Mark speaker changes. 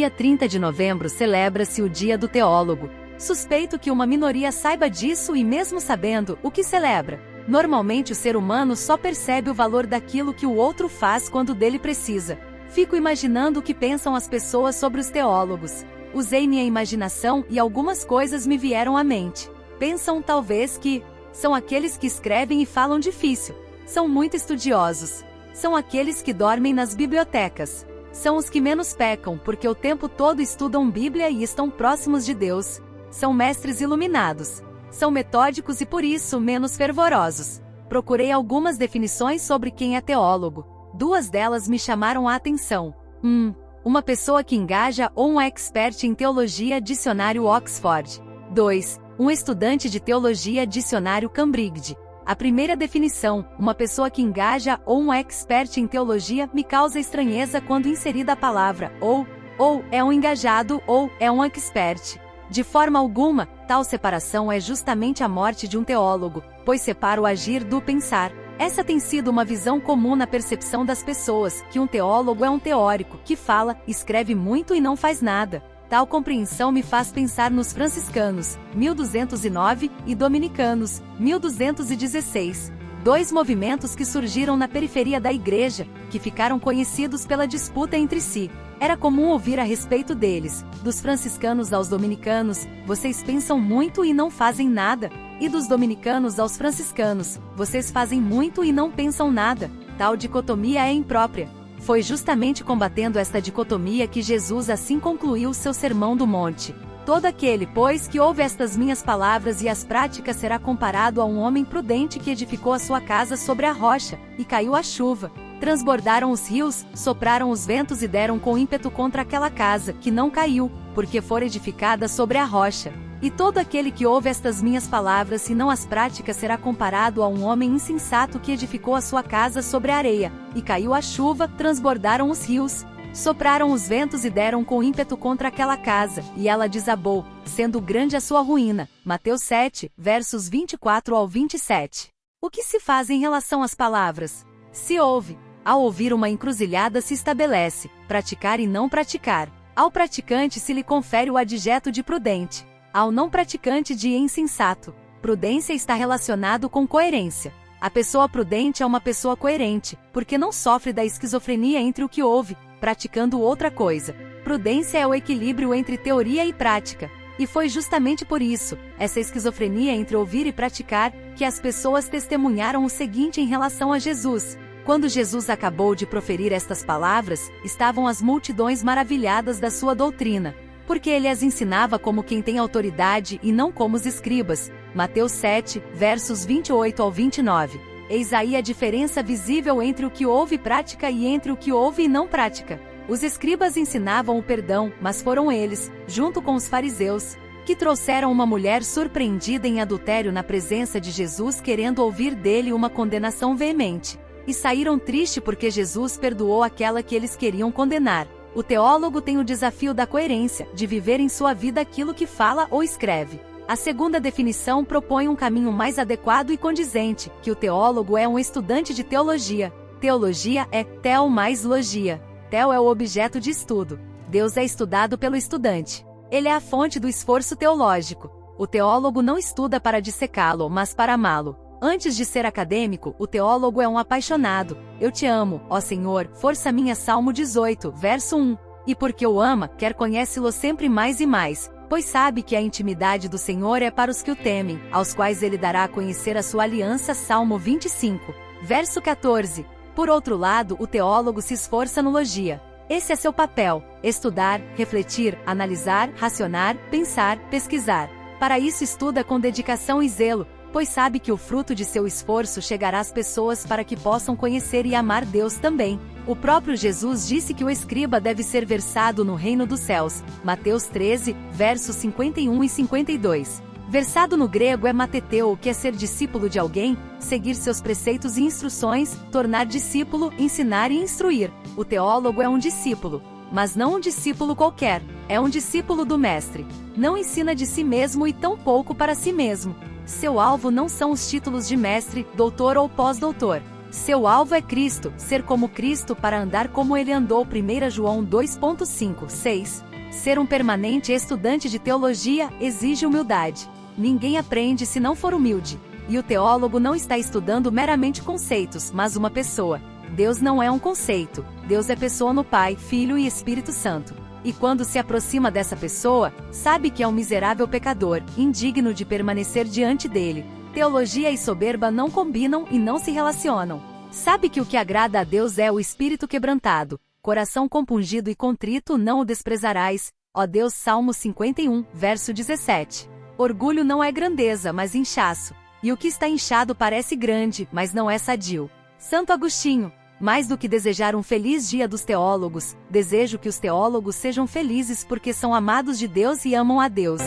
Speaker 1: dia 30 de novembro celebra-se o Dia do Teólogo. Suspeito que uma minoria saiba disso e mesmo sabendo, o que celebra. Normalmente o ser humano só percebe o valor daquilo que o outro faz quando dele precisa. Fico imaginando o que pensam as pessoas sobre os teólogos. Usei minha imaginação e algumas coisas me vieram à mente. Pensam talvez que são aqueles que escrevem e falam difícil. São muito estudiosos. São aqueles que dormem nas bibliotecas. São os que menos pecam porque o tempo todo estudam Bíblia e estão próximos de Deus. São mestres iluminados. São metódicos e por isso menos fervorosos. Procurei algumas definições sobre quem é teólogo. Duas delas me chamaram a atenção. 1. Uma pessoa que engaja ou um expert em teologia, dicionário Oxford. 2. Um estudante de teologia, dicionário Cambridge. A primeira definição, uma pessoa que engaja ou um expert em teologia, me causa estranheza quando inserida a palavra ou é um engajado ou é um expert. De forma alguma, tal separação é justamente a morte de um teólogo, pois separa o agir do pensar. Essa tem sido uma visão comum na percepção das pessoas, que um teólogo é um teórico, que fala, escreve muito e não faz nada. Tal compreensão me faz pensar nos franciscanos, 1209, e dominicanos, 1216. Dois movimentos que surgiram na periferia da igreja, que ficaram conhecidos pela disputa entre si. Era comum ouvir a respeito deles, dos franciscanos aos dominicanos, vocês pensam muito e não fazem nada, e dos dominicanos aos franciscanos, vocês fazem muito e não pensam nada. Tal dicotomia é imprópria. Foi justamente combatendo esta dicotomia que Jesus assim concluiu o seu Sermão do Monte. Todo aquele, pois, que ouve estas minhas palavras e as pratica será comparado a um homem prudente que edificou a sua casa sobre a rocha, e caiu a chuva. Transbordaram os rios, sopraram os ventos e deram com ímpeto contra aquela casa, que não caiu, porque fora edificada sobre a rocha. E todo aquele que ouve estas minhas palavras e não as pratica será comparado a um homem insensato que edificou a sua casa sobre a areia, e caiu a chuva, transbordaram os rios, sopraram os ventos e deram com ímpeto contra aquela casa, e ela desabou, sendo grande a sua ruína. Mateus 7, versos 24 ao 27. O que se faz em relação às palavras? Se ouve. Ao ouvir, uma encruzilhada se estabelece, praticar e não praticar. Ao praticante se lhe confere o adjeto de prudente. Ao não praticante de insensato. Prudência está relacionado com coerência. A pessoa prudente é uma pessoa coerente, porque não sofre da esquizofrenia entre o que ouve, praticando outra coisa. Prudência é o equilíbrio entre teoria e prática. E foi justamente por isso, essa esquizofrenia entre ouvir e praticar, que as pessoas testemunharam o seguinte em relação a Jesus. Quando Jesus acabou de proferir estas palavras, estavam as multidões maravilhadas da sua doutrina, porque ele as ensinava como quem tem autoridade e não como os escribas. Mateus 7, versos 28 ao 29. Eis aí a diferença visível entre o que ouve e prática e entre o que ouve e não prática. Os escribas ensinavam o perdão, mas foram eles, junto com os fariseus, que trouxeram uma mulher surpreendida em adultério na presença de Jesus querendo ouvir dele uma condenação veemente. E saíram tristes porque Jesus perdoou aquela que eles queriam condenar. O teólogo tem o desafio da coerência, de viver em sua vida aquilo que fala ou escreve. A segunda definição propõe um caminho mais adequado e condizente, que o teólogo é um estudante de teologia. Teologia é theo mais logia. Theo é o objeto de estudo. Deus é estudado pelo estudante. Ele é a fonte do esforço teológico. O teólogo não estuda para dissecá-lo, mas para amá-lo. Antes de ser acadêmico, o teólogo é um apaixonado. Eu te amo, ó Senhor, força minha. Salmo 18, verso 1. E porque o ama, quer conhece-lo sempre mais e mais, pois sabe que a intimidade do Senhor é para os que o temem, aos quais ele dará a conhecer a sua aliança. Salmo 25, verso 14. Por outro lado, o teólogo se esforça no logia. Esse é seu papel: estudar, refletir, analisar, racionar, pensar, pesquisar. Para isso estuda com dedicação e zelo, pois sabe que o fruto de seu esforço chegará às pessoas para que possam conhecer e amar Deus também. O próprio Jesus disse que o escriba deve ser versado no reino dos céus. Mateus 13, versos 51 e 52. Versado no grego é mateteu, que é ser discípulo de alguém, seguir seus preceitos e instruções, tornar discípulo, ensinar e instruir. O teólogo é um discípulo, mas não um discípulo qualquer, é um discípulo do mestre. Não ensina de si mesmo e tampouco para si mesmo. Seu alvo não são os títulos de mestre, doutor ou pós-doutor. Seu alvo é Cristo, ser como Cristo para andar como ele andou. 1 João 2,5, 6. Ser um permanente estudante de teologia exige humildade. Ninguém aprende se não for humilde. E o teólogo não está estudando meramente conceitos, mas uma pessoa. Deus não é um conceito. Deus é pessoa no Pai, Filho e Espírito Santo. E quando se aproxima dessa pessoa, sabe que é um miserável pecador, indigno de permanecer diante dele. Teologia e soberba não combinam e não se relacionam. Sabe que o que agrada a Deus é o espírito quebrantado, coração compungido e contrito não o desprezarás, ó Deus. Salmo 51, verso 17. Orgulho não é grandeza, mas inchaço. E o que está inchado parece grande, mas não é sadio. Santo Agostinho. Mais do que desejar um feliz dia dos teólogos, desejo que os teólogos sejam felizes porque são amados de Deus e amam a Deus.